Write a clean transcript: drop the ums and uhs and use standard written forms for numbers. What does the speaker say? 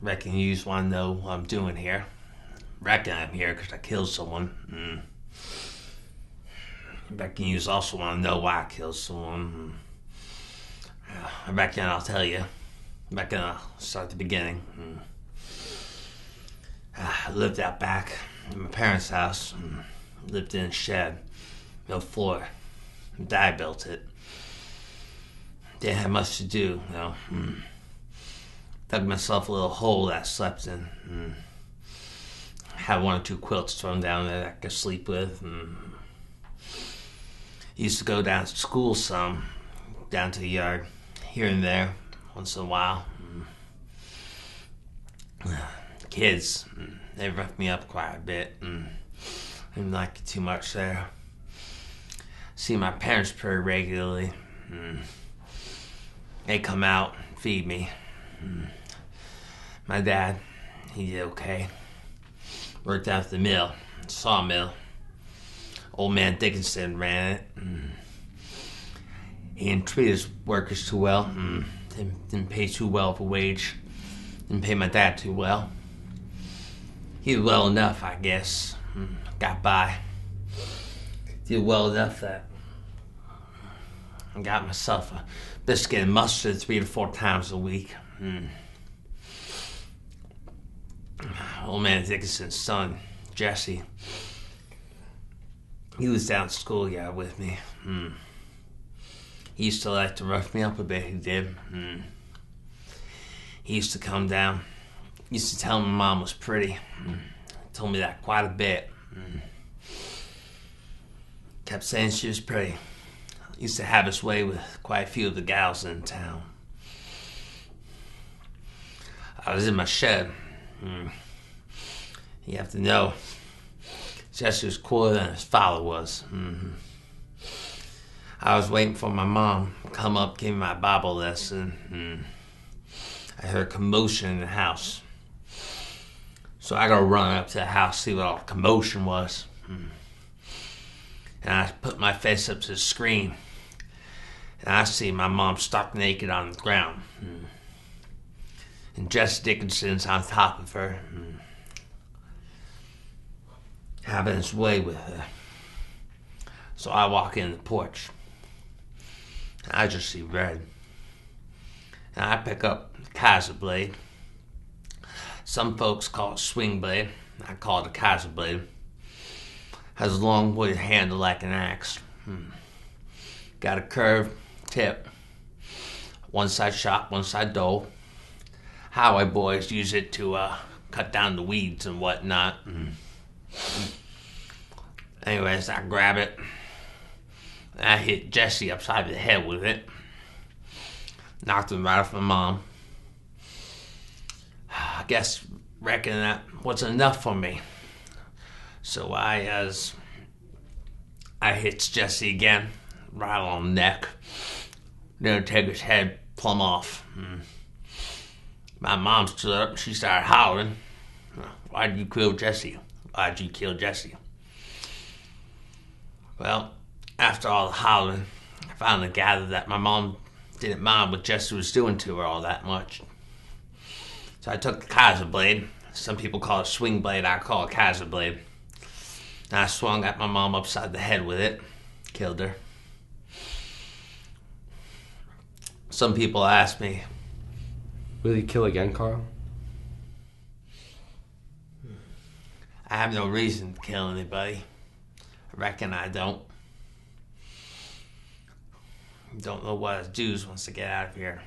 Reckon you just want to know what I'm doing here. Reckon I'm here because I killed someone. Reckon you also want to know why I killed someone. I reckon I'll tell you. Reckon I'll start at the beginning. I lived out back in my parents' house. Lived in a shed. No floor. Dad built it. Didn't have much to do, you know. Dug myself a little hole that I slept in. Had one or two quilts thrown down there that I could sleep with. Used to go down to school some, down to the yard, here and there, once in a while. Kids, they roughed me up quite a bit. Didn't like it too much there. See my parents pretty regularly. They come out and feed me. My dad, he did okay. Worked out at the mill, sawmill. Old man Dickinson ran it. He didn't treat his workers too well. Didn't pay too well of a wage. Didn't pay my dad too well. He did well enough, I guess. Got by. Did well enough that I got myself a biscuit and mustard 3 to 4 times a week. Old man Dickinson's son, Jesse, he was down at the schoolyard with me. He used to like to rough me up a bit, he did. He used to come down. He used to tell me my mom was pretty. Told me that quite a bit. Kept saying she was pretty. Used to have his way with quite a few of the gals in town. I was in my shed. You have to know, Jesse was cooler than his father was. I was waiting for my mom to come up, give me my Bible lesson. I heard commotion in the house. So I gotta run up to the house, see what all the commotion was. And I put my face up to the screen. And I see my mom stark naked on the ground. And Jesse Dickinson's on top of her. Having his way with her. So I walk in the porch. And I just see red. And I pick up the Kaiser blade. Some folks call it swing blade. I call it a Kaiser blade. Has a long wood handle like an axe. Got a curved tip. One side sharp, one side dull. Highway boys use it to cut down the weeds and whatnot. Anyways, I grab it. And I hit Jesse upside the head with it. Knocked him right off my mom. I guess reckon that was enough for me. So I hits Jesse again, right on the neck. Then take his head plumb off. My mom stood up and she started hollering. Why'd you kill Jesse? Why'd you kill Jesse? Well, after all the hollering, I finally gathered that my mom didn't mind what Jesse was doing to her all that much. So I took the Kaiser blade. Some people call it swing blade, I call it Kaiser blade. And I swung at my mom upside the head with it. Killed her. Some people ask me, will you kill again, Carl? I have no reason to kill anybody. I reckon I don't. Don't know what I'd do once I get out of here.